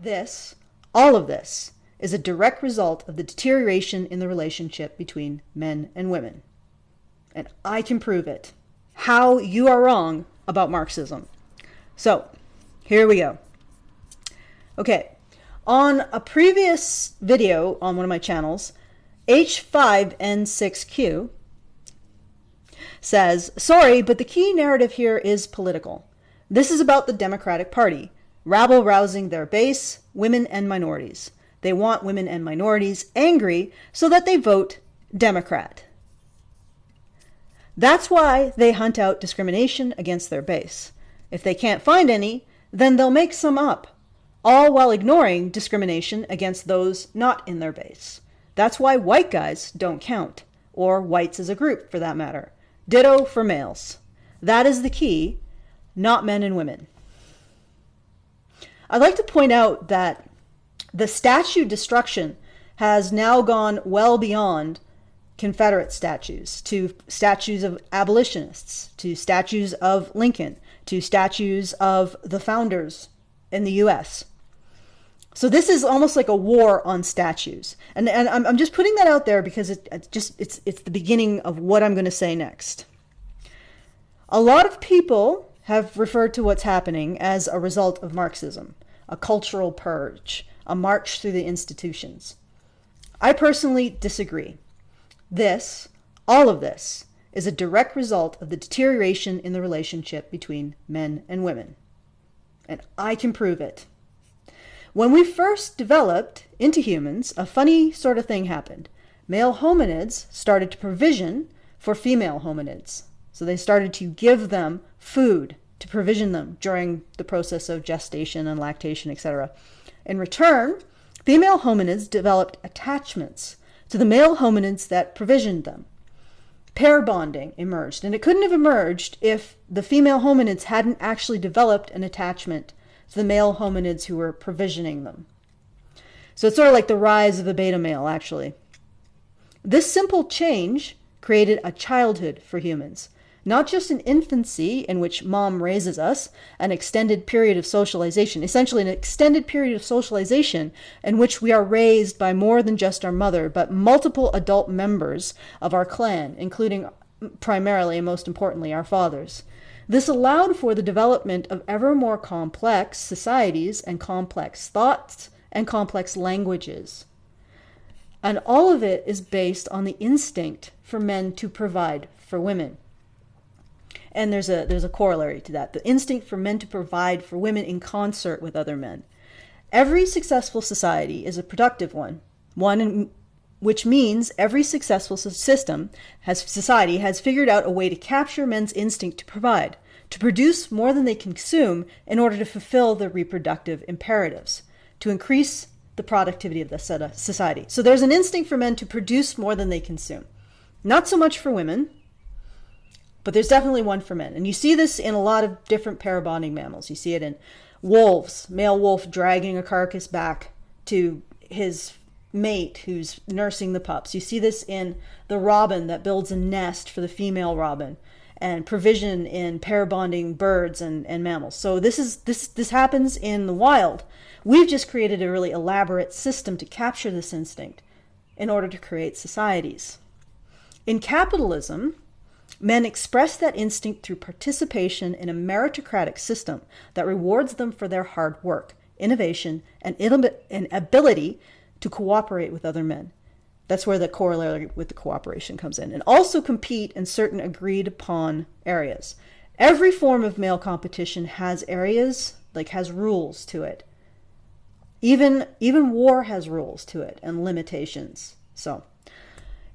This, all of this, is a direct result of the deterioration in the relationship between men and women. And I can prove it. How you are wrong about Marxism. So, here we go. Okay, on a previous video on one of my channels, H5N6Q says, sorry, but the key narrative here is political. This is about the Democratic Party, rabble-rousing their base, women and minorities. They want women and minorities angry so that they vote Democrat. That's why they hunt out discrimination against their base. If they can't find any, then they'll make some up, all while ignoring discrimination against those not in their base. That's why white guys don't count, or whites as a group for that matter. Ditto for males. That is the key, not men and women. I'd like to point out that the statue destruction has now gone well beyond Confederate statues, to statues of abolitionists, to statues of Lincoln, to statues of the founders in the US. So this is almost like a war on statues. And I'm just putting that out there because it's the beginning of what I'm going to say next. A lot of people have referred to what's happening as a result of Marxism, a cultural purge, a march through the institutions. I personally disagree. This, all of this, is a direct result of the deterioration in the relationship between men and women. And I can prove it. When we first developed into humans, a funny sort of thing happened. Male hominids started to provision for female hominids. So they started to give them food to provision them during the process of gestation and lactation, etc. In return, female hominids developed attachments to the male hominids that provisioned them. Pair bonding emerged, and it couldn't have emerged if the female hominids hadn't actually developed an attachment to the male hominids who were provisioning them. So it's sort of like the rise of the beta male, actually. This simple change created a childhood for humans. Not just an infancy in which mom raises us, an extended period of socialization, essentially an extended period of socialization in which we are raised by more than just our mother, but multiple adult members of our clan, including primarily and most importantly our fathers. This allowed for the development of ever more complex societies and complex thoughts and complex languages. And all of it is based on the instinct for men to provide for women. And there's a corollary to that, the instinct for men to provide for women in concert with other men. Every successful society is a productive one which means every successful society has figured out a way to capture men's instinct to provide, to produce more than they consume in order to fulfill their reproductive imperatives, to increase the productivity of the society. So there's an instinct for men to produce more than they consume. Not so much for women, but there's definitely one for men. And you see this in a lot of different pair-bonding mammals. You see it in wolves, male wolf dragging a carcass back to his mate who's nursing the pups. You see this in the robin that builds a nest for the female robin, and provision in pair-bonding birds and mammals. So this happens in the wild. We've just created a really elaborate system to capture this instinct in order to create societies. In capitalism, men express that instinct through participation in a meritocratic system that rewards them for their hard work, innovation, and ability to cooperate with other men. That's where the corollary with the cooperation comes in. And also compete in certain agreed upon areas. Every form of male competition has areas, has rules to it. Even war has rules to it and limitations. So,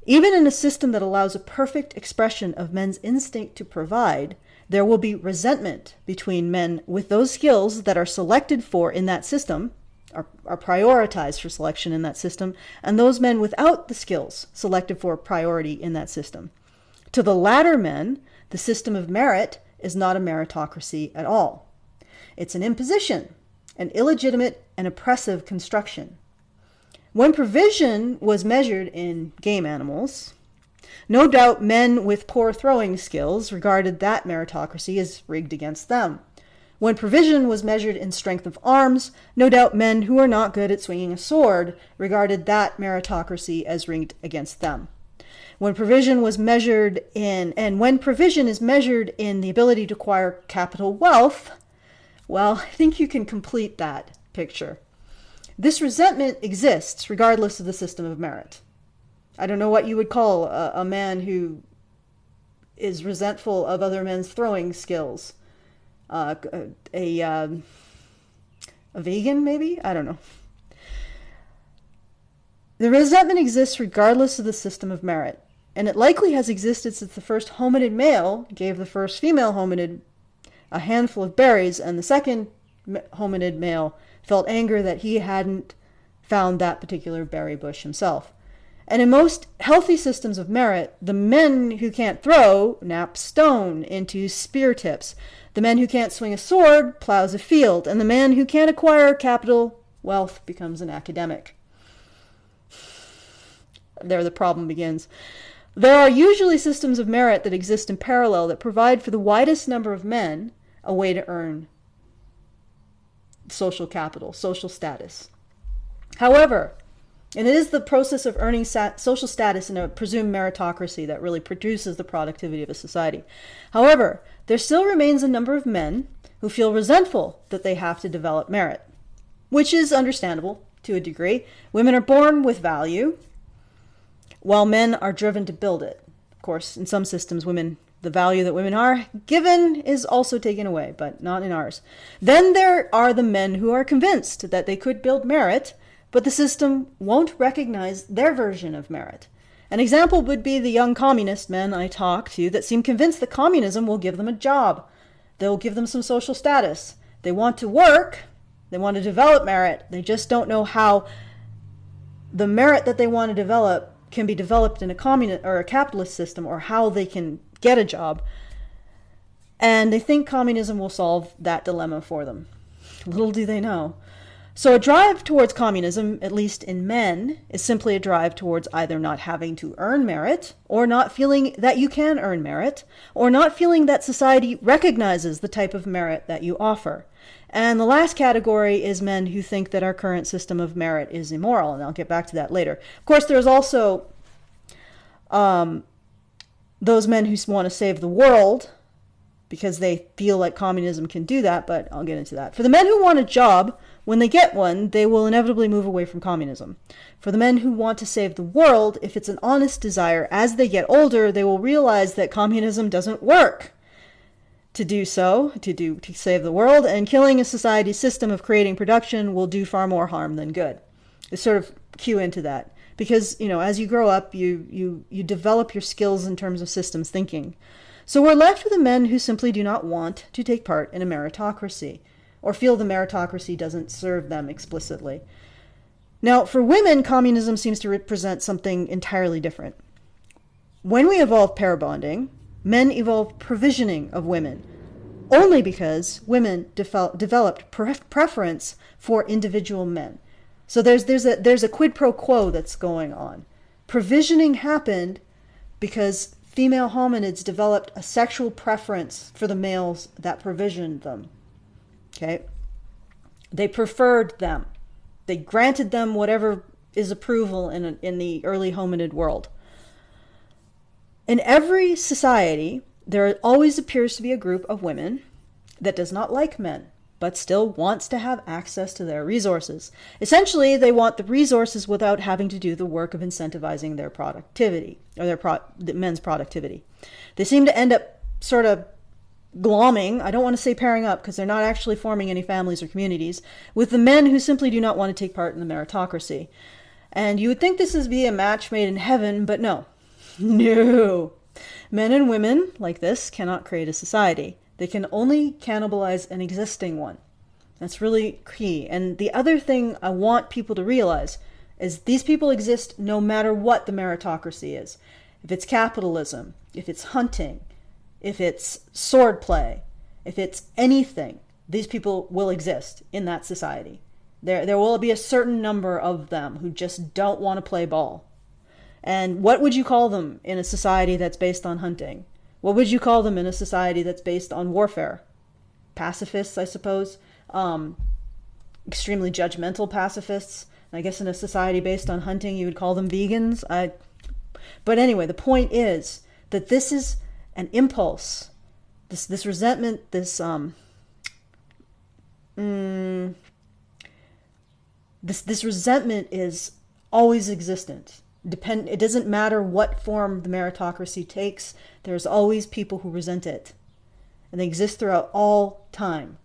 even in a system that allows a perfect expression of men's instinct to provide, there will be resentment between men with those skills that are selected for in that system, are prioritized for selection in that system, and those men without the skills selected for priority in that system. To the latter men, the system of merit is not a meritocracy at all. It's an imposition, an illegitimate and oppressive construction. When provision was measured in game animals, no doubt men with poor throwing skills regarded that meritocracy as rigged against them. When provision was measured in strength of arms, no doubt men who are not good at swinging a sword regarded that meritocracy as rigged against them. When provision was measured in, and when provision is measured in the ability to acquire capital wealth, well, I think you can complete that picture. This resentment exists regardless of the system of merit. I don't know what you would call a man who is resentful of other men's throwing skills. A vegan, maybe? I don't know. The resentment exists regardless of the system of merit, and it likely has existed since the first hominid male gave the first female hominid a handful of berries, and the second hominid male felt anger that he hadn't found that particular berry bush himself. And in most healthy systems of merit, the men who can't throw nap stone into spear tips. The man who can't swing a sword plows a field, and the man who can't acquire capital wealth becomes an academic. There the problem begins. There are usually systems of merit that exist in parallel that provide for the widest number of men a way to earn social capital, social status. However, and it is the process of earning social status in a presumed meritocracy that really produces the productivity of a society. However, there still remains a number of men who feel resentful that they have to develop merit, which is understandable to a degree. Women are born with value, while men are driven to build it. Of course, in some systems, the value that women are given is also taken away, but not in ours. Then there are the men who are convinced that they could build merit, but the system won't recognize their version of merit. An example would be the young communist men I talk to that seem convinced that communism will give them a job. They'll give them some social status. They want to work. They want to develop merit. They just don't know how the merit that they want to develop can be developed in a communist or a capitalist system, or how they can get a job. And they think communism will solve that dilemma for them. Little do they know. So a drive towards communism, at least in men, is simply a drive towards either not having to earn merit, or not feeling that you can earn merit, or not feeling that society recognizes the type of merit that you offer. And the last category is men who think that our current system of merit is immoral, and I'll get back to that later. Of course, there's also those men who want to save the world because they feel like communism can do that, but I'll get into that. For the men who want a job, when they get one, they will inevitably move away from communism. For the men who want to save the world, if it's an honest desire, as they get older, they will realize that communism doesn't work to do so, to save the world, and killing a society's system of creating production will do far more harm than good. They sort of cue into that. Because, as you grow up, you develop your skills in terms of systems thinking. So we're left with the men who simply do not want to take part in a meritocracy, or feel the meritocracy doesn't serve them explicitly. Now, for women, communism seems to represent something entirely different. When we evolved pair bonding, men evolved provisioning of women, only because women developed preference for individual men. So there's a quid pro quo that's going on. Provisioning happened because female hominids developed a sexual preference for the males that provisioned them. Okay? They preferred them. They granted them whatever is approval in the early hominid world. In every society, there always appears to be a group of women that does not like men, but still wants to have access to their resources. Essentially, they want the resources without having to do the work of incentivizing their productivity, or the men's productivity. They seem to end up sort of glomming, I don't want to say pairing up because they're not actually forming any families or communities, with the men who simply do not want to take part in the meritocracy. And you would think this would be a match made in heaven, but no. No. Men and women like this cannot create a society. They can only cannibalize an existing one. That's really key. And the other thing I want people to realize is these people exist no matter what the meritocracy is. If it's capitalism, if it's hunting, if it's swordplay, if it's anything, these people will exist in that society. There will be a certain number of them who just don't want to play ball. And what would you call them in a society that's based on hunting? What would you call them in a society that's based on warfare? pacifists, I suppose, extremely judgmental pacifists. I guess in a society based on hunting, you would call them vegans. But anyway, the point is that this is an impulse. This resentment, this resentment is always existent. It doesn't matter what form the meritocracy takes. There's always people who resent it, and they exist throughout all time.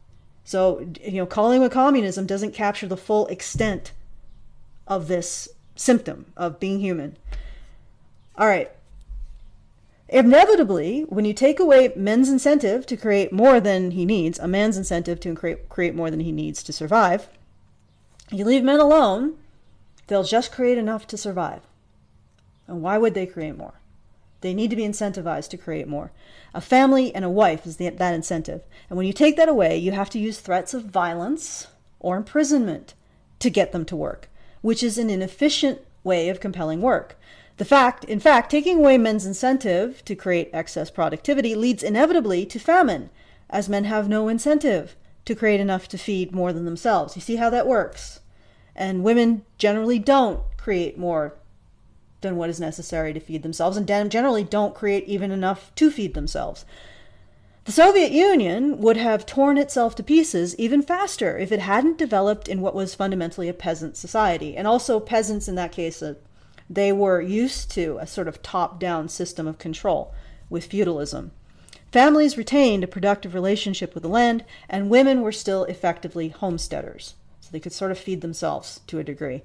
So, calling it communism doesn't capture the full extent of this symptom of being human. All right. Inevitably, when you take away men's incentive to create more than he needs, a man's incentive to create more than he needs to survive, you leave men alone, they'll just create enough to survive. And why would they create more? They need to be incentivized to create more. A family and a wife is that incentive. And when you take that away, you have to use threats of violence or imprisonment to get them to work, which is an inefficient way of compelling work. In fact, taking away men's incentive to create excess productivity leads inevitably to famine, as men have no incentive to create enough to feed more than themselves. You see how that works? And women generally don't create more than what is necessary to feed themselves, and generally don't create even enough to feed themselves. The Soviet Union would have torn itself to pieces even faster if it hadn't developed in what was fundamentally a peasant society. And also peasants in that case, they were used to a sort of top-down system of control with feudalism. Families retained a productive relationship with the land, and women were still effectively homesteaders. So they could sort of feed themselves to a degree.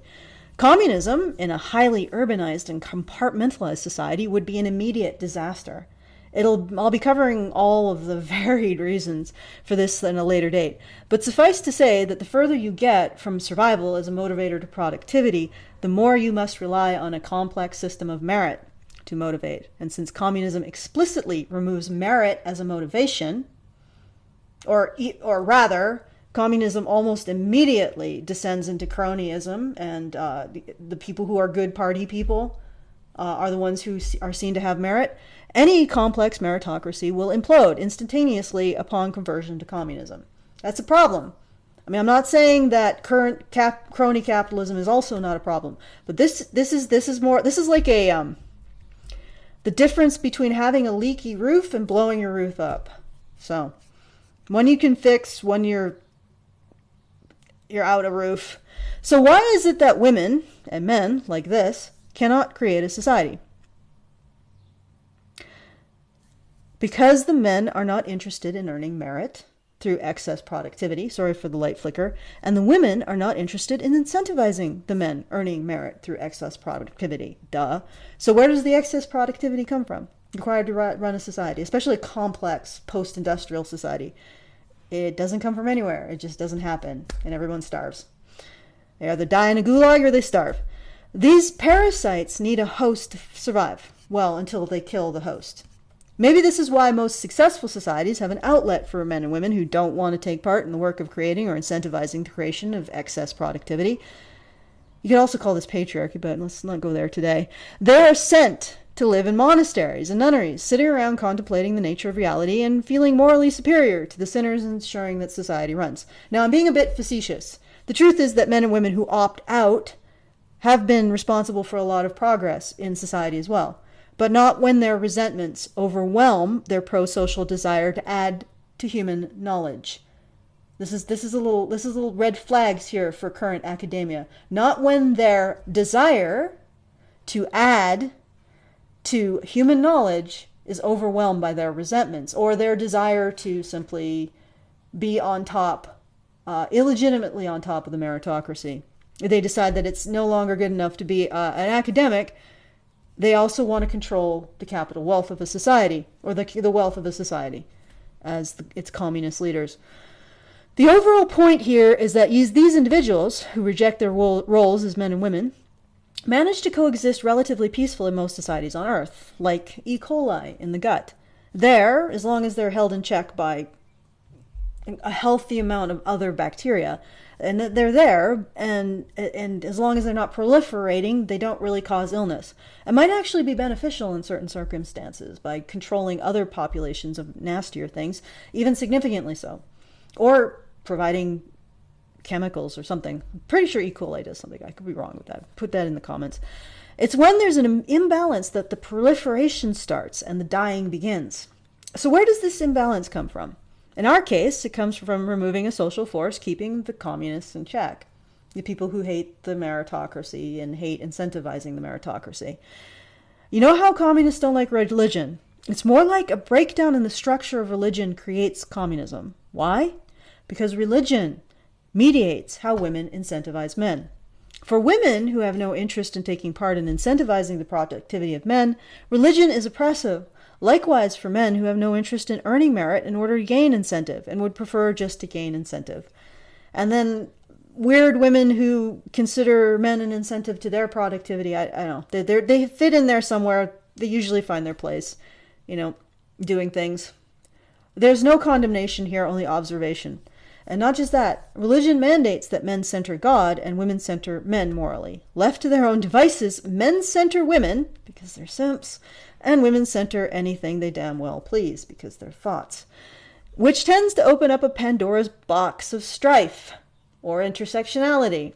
Communism, in a highly urbanized and compartmentalized society, would be an immediate disaster. I'll be covering all of the varied reasons for this in a later date. But suffice to say that the further you get from survival as a motivator to productivity, the more you must rely on a complex system of merit to motivate. And since communism explicitly removes merit as a motivation, or rather, communism almost immediately descends into cronyism, and the people who are good party people are the ones who are seen to have merit, any complex meritocracy will implode instantaneously upon conversion to communism. That's a problem. I mean, I'm not saying that current crony capitalism is also not a problem, but this is like a the difference between having a leaky roof and blowing your roof up. So, one you can fix when you're out of roof. So why is it that women and men like this cannot create a society? Because the men are not interested in earning merit through excess productivity, sorry for the light flicker, and the women are not interested in incentivizing the men earning merit through excess productivity. Duh. So where does the excess productivity come from? Required to run a society, especially a complex post-industrial society. It doesn't come from anywhere. It just doesn't happen, and everyone starves. They either die in a gulag or they starve. These parasites need a host to survive, well, until they kill the host. Maybe this is why most successful societies have an outlet for men and women who don't want to take part in the work of creating or incentivizing the creation of excess productivity. You could also call this patriarchy, but let's not go there today. They are sent to live in monasteries and nunneries, sitting around contemplating the nature of reality and feeling morally superior to the sinners and ensuring that society runs. Now, I'm being a bit facetious. The truth is that men and women who opt out have been responsible for a lot of progress in society as well, but not when their resentments overwhelm their pro-social desire to add to human knowledge. This is a little red flags here for current academia. Not when their desire to add to human knowledge is overwhelmed by their resentments, or their desire to simply be on top, illegitimately on top of the meritocracy. They decide that it's no longer good enough to be an academic. They also want to control the capital wealth of a society, or the wealth of a society, as its communist leaders. The overall point here is that these individuals, who reject their roles as men and women, manage to coexist relatively peacefully in most societies on Earth, like E. coli in the gut. There, as long as they're held in check by a healthy amount of other bacteria, and that they're there, and as long as they're not proliferating, they don't really cause illness. It might actually be beneficial in certain circumstances by controlling other populations of nastier things, even significantly so. or providing chemicals or something. I'm pretty sure E. coli does something. I could be wrong with that. Put that in the comments. It's when there's an imbalance that the proliferation starts and the dying begins. So where does this imbalance come from? In our case, it comes from removing a social force, keeping the communists in check. The people who hate the meritocracy and hate incentivizing the meritocracy. You know how communists don't like religion? It's more like a breakdown in the structure of religion creates communism. Why? Because religion mediates how women incentivize men. For women who have no interest in taking part in incentivizing the productivity of men, religion is oppressive. Likewise, for men who have no interest in earning merit in order to gain incentive and would prefer just to gain incentive. And then weird women who consider men an incentive to their productivity, I don't know. They fit in there somewhere. They usually find their place, doing things. There's no condemnation here, only observation. And not just that, religion mandates that men center God and women center men morally. Left to their own devices, men center women, because they're simps, and women center anything they damn well please, because they're thoughts. Which tends to open up a Pandora's box of strife, or intersectionality.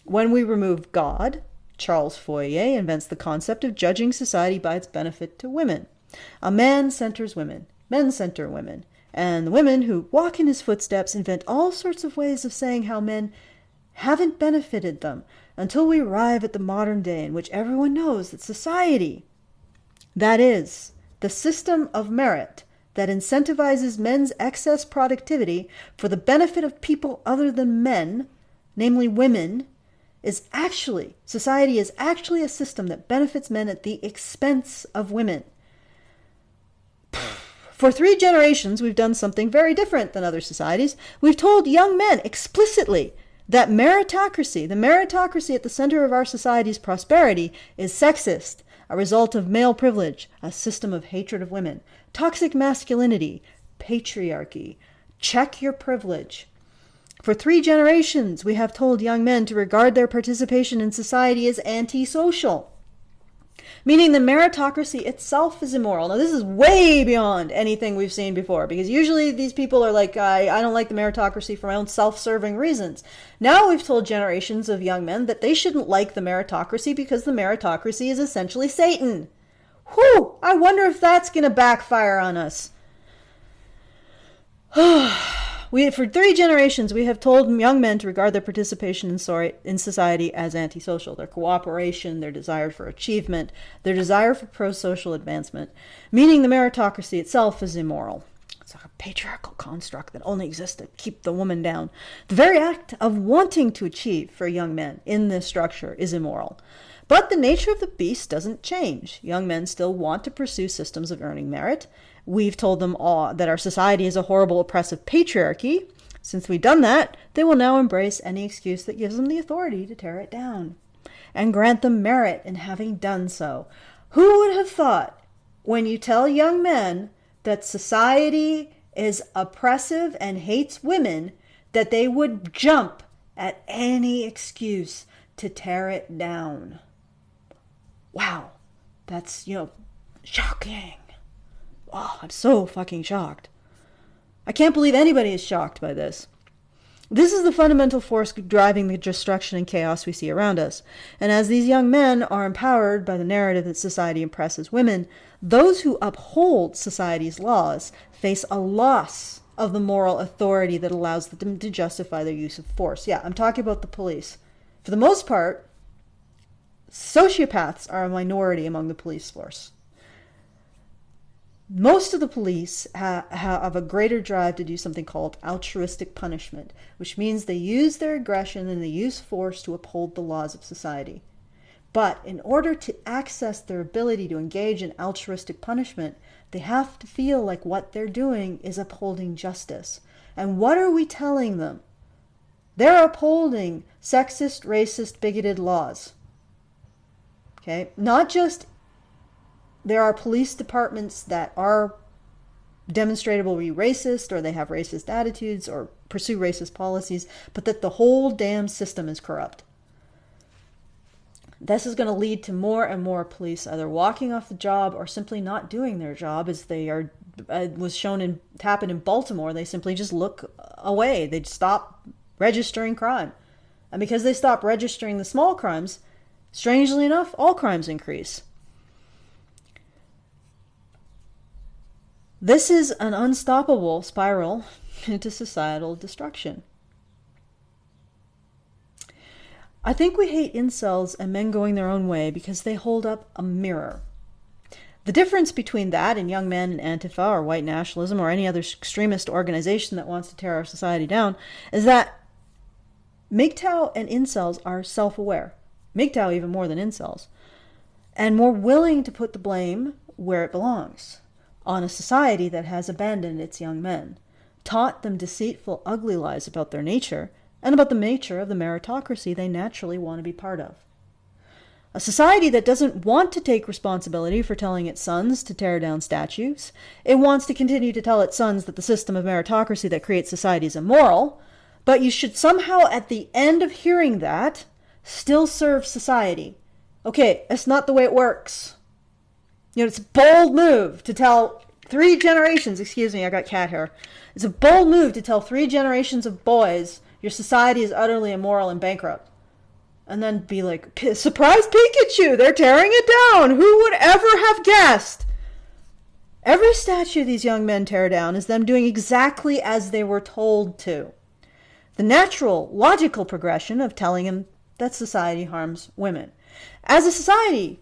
When we remove God, Charles Fourier invents the concept of judging society by its benefit to women. A man centers women, men center women. And the women who walk in his footsteps invent all sorts of ways of saying how men haven't benefited them until we arrive at the modern day in which everyone knows that society, that is, the system of merit that incentivizes men's excess productivity for the benefit of people other than men, namely women, society is actually a system that benefits men at the expense of women. For 3 generations, we've done something very different than other societies. We've told young men explicitly that meritocracy, the meritocracy at the center of our society's prosperity, is sexist, a result of male privilege, a system of hatred of women, toxic masculinity, patriarchy. Check your privilege. For 3 generations, we have told young men to regard their participation in society as antisocial, meaning the meritocracy itself is immoral. Now, this is way beyond anything we've seen before, because usually these people are like, I don't like the meritocracy for my own self-serving reasons. Now we've told generations of young men that they shouldn't like the meritocracy because the meritocracy is essentially Satan. Whew! I wonder if that's going to backfire on us. For 3 generations, we have told young men to regard their participation in society as antisocial, their cooperation, their desire for achievement, their desire for pro-social advancement, meaning the meritocracy itself is immoral. It's a patriarchal construct that only exists to keep the woman down. The very act of wanting to achieve for young men in this structure is immoral. But the nature of the beast doesn't change. Young men still want to pursue systems of earning merit. We've told them all that our society is a horrible, oppressive patriarchy. Since we've done that, they will now embrace any excuse that gives them the authority to tear it down and grant them merit in having done so. Who would have thought, when you tell young men that society is oppressive and hates women, that they would jump at any excuse to tear it down? Wow, that's, shocking. Oh, I'm so fucking shocked. I can't believe anybody is shocked by this. This is the fundamental force driving the destruction and chaos we see around us. And as these young men are empowered by the narrative that society oppresses women, those who uphold society's laws face a loss of the moral authority that allows them to justify their use of force. Yeah, I'm talking about the police. For the most part, sociopaths are a minority among the police force. Most of the police have a greater drive to do something called altruistic punishment, which means they use their aggression and they use force to uphold the laws of society. But in order to access their ability to engage in altruistic punishment, they have to feel like what they're doing is upholding justice. And what are we telling them? They're upholding sexist, racist, bigoted laws. Okay? Not just there are police departments that are demonstrably racist, or they have racist attitudes, or pursue racist policies, but that the whole damn system is corrupt. This is going to lead to more and more police either walking off the job or simply not doing their job, as they are was shown to happen in Baltimore. They simply just look away. They'd stop registering crime. And because they stop registering the small crimes, strangely enough, all crimes increase. This is an unstoppable spiral into societal destruction. I think we hate incels and men going their own way because they hold up a mirror. The difference between that and young men and Antifa or white nationalism or any other extremist organization that wants to tear our society down is that MGTOW and incels are self-aware. MGTOW even more than incels. And more willing to put the blame where it belongs, on a society that has abandoned its young men, taught them deceitful, ugly lies about their nature and about the nature of the meritocracy they naturally want to be part of. A society that doesn't want to take responsibility for telling its sons to tear down statues. It wants to continue to tell its sons that the system of meritocracy that creates society is immoral, but you should somehow, at the end of hearing that, still serve society. Okay, that's not the way it works. You know, it's a bold move to tell 3 generations, excuse me, I got cat hair. It's a bold move to tell 3 generations of boys your society is utterly immoral and bankrupt. And then be like, surprise Pikachu, they're tearing it down. Who would ever have guessed? Every statue these young men tear down is them doing exactly as they were told to. The natural, logical progression of telling them that society harms women. As a society,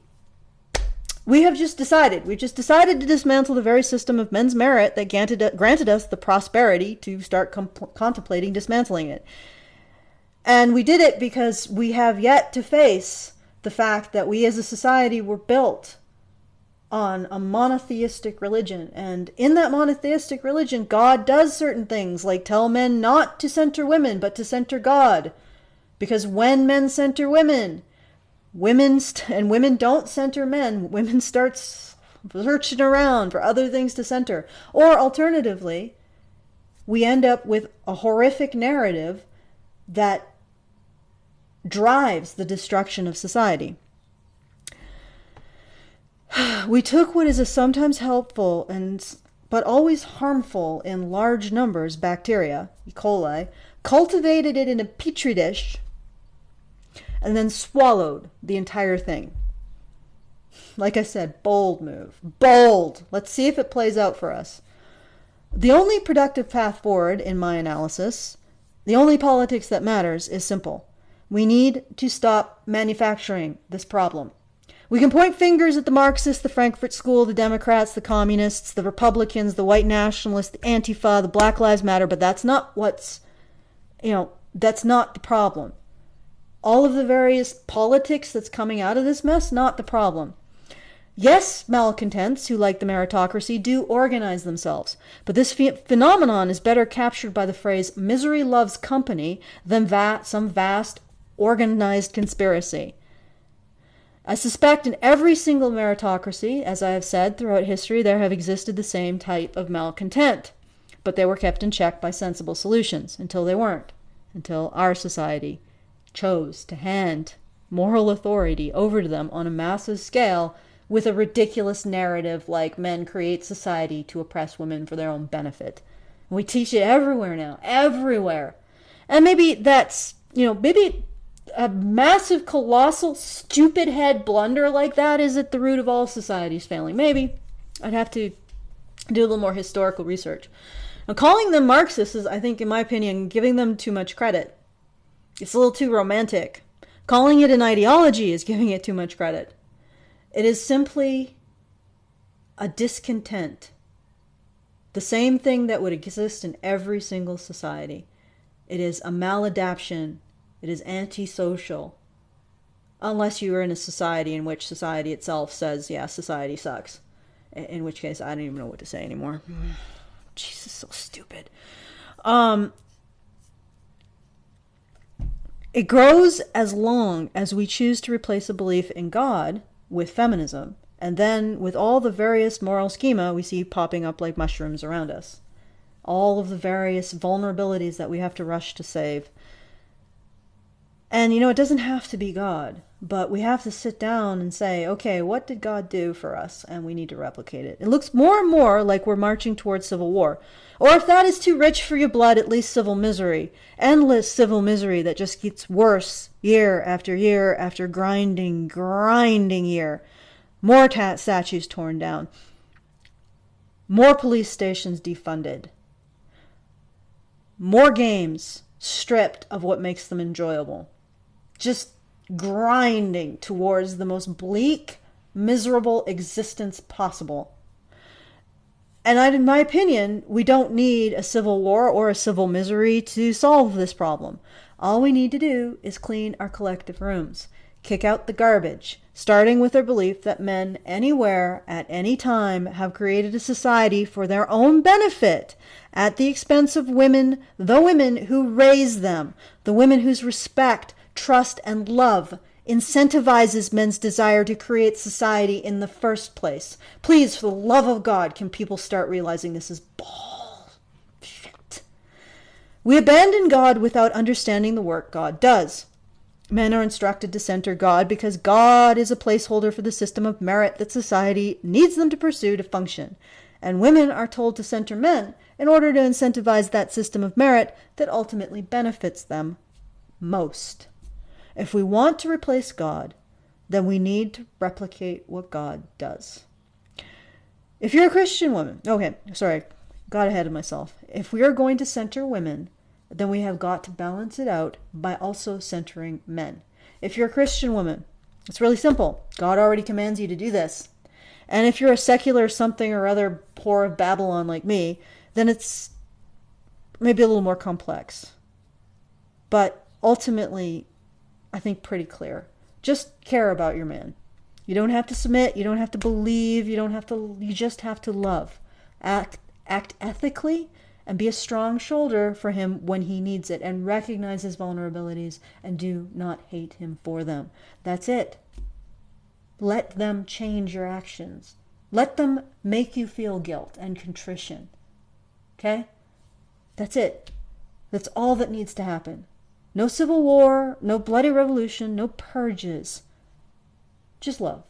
we've just decided to dismantle the very system of men's merit that granted us the prosperity to start contemplating dismantling it. And we did it because we have yet to face the fact that we as a society were built on a monotheistic religion. And in that monotheistic religion, God does certain things like tell men not to center women, but to center God. Because when men center women, women don't center men. Women start searching around for other things to center. Or alternatively, we end up with a horrific narrative that drives the destruction of society. We took what is a sometimes helpful but always harmful in large numbers bacteria, E. coli, cultivated it in a petri dish, and then swallowed the entire thing. Like I said, bold move. Bold. Let's see if it plays out for us. The only productive path forward, in my analysis, the only politics that matters, is simple. We need to stop manufacturing this problem. We can point fingers at the Marxists, the Frankfurt School, the Democrats, the Communists, the Republicans, the white nationalists, the Antifa, the Black Lives Matter, but that's not that's not the problem. All of the various politics that's coming out of this mess, not the problem. Yes, malcontents who like the meritocracy do organize themselves, but this phenomenon is better captured by the phrase misery loves company than some vast organized conspiracy. I suspect in every single meritocracy, as I have said throughout history, there have existed the same type of malcontent, but they were kept in check by sensible solutions until they weren't, until our society chose to hand moral authority over to them on a massive scale with a ridiculous narrative like men create society to oppress women for their own benefit. And we teach it everywhere now, everywhere. And maybe that's, maybe a massive, colossal, stupid head blunder like that is at the root of all societies failing. Maybe. I'd have to do a little more historical research. Now, calling them Marxists is, I think, in my opinion, giving them too much credit. It's a little too romantic. Calling it an ideology is giving it too much credit. It is simply a discontent. The same thing that would exist in every single society. It is a maladaption. It is antisocial. Unless you are in a society in which society itself says, yeah, society sucks. In which case, I don't even know what to say anymore. Jesus, so stupid. It grows as long as we choose to replace a belief in God with feminism, and then with all the various moral schema we see popping up like mushrooms around us. All of the various vulnerabilities that we have to rush to save. And And, you know, it doesn't have to be God, but we have to sit down and say, okay, what did God do for us? And we need to replicate it. It looks more and more like we're marching towards civil war. Or if that is too rich for your blood, at least civil misery. Endless civil misery that just gets worse year after grinding year. More statues torn down. More police stations defunded. More games stripped of what makes them enjoyable. Just grinding towards the most bleak, miserable existence possible. And in my opinion, we don't need a civil war or a civil misery to solve this problem. All we need to do is clean our collective rooms. Kick out the garbage, starting with our belief that men anywhere, at any time, have created a society for their own benefit at the expense of women, the women who raise them, the women whose respect, trust, and love incentivizes men's desire to create society in the first place. Please, for the love of God, can people start realizing this is bullshit? We abandon God without understanding the work God does. Men are instructed to center God because God is a placeholder for the system of merit that society needs them to pursue to function. And women are told to center men in order to incentivize that system of merit that ultimately benefits them most. If we want to replace God, then we need to replicate what God does. If you're a Christian woman, got ahead of myself. If we are going to center women, then we have got to balance it out by also centering men. If you're a Christian woman, it's really simple. God already commands you to do this. And if you're a secular something or other whore of Babylon like me, then it's maybe a little more complex. But ultimately, I think pretty clear. Just care about your man. You don't have to submit. You don't have to believe. You just have to love. Act ethically and be a strong shoulder for him when he needs it, and recognize his vulnerabilities and do not hate him for them. That's it. Let them change your actions. Let them make you feel guilt and contrition. Okay? That's it. That's all that needs to happen. No civil war, no bloody revolution, no purges. Just love.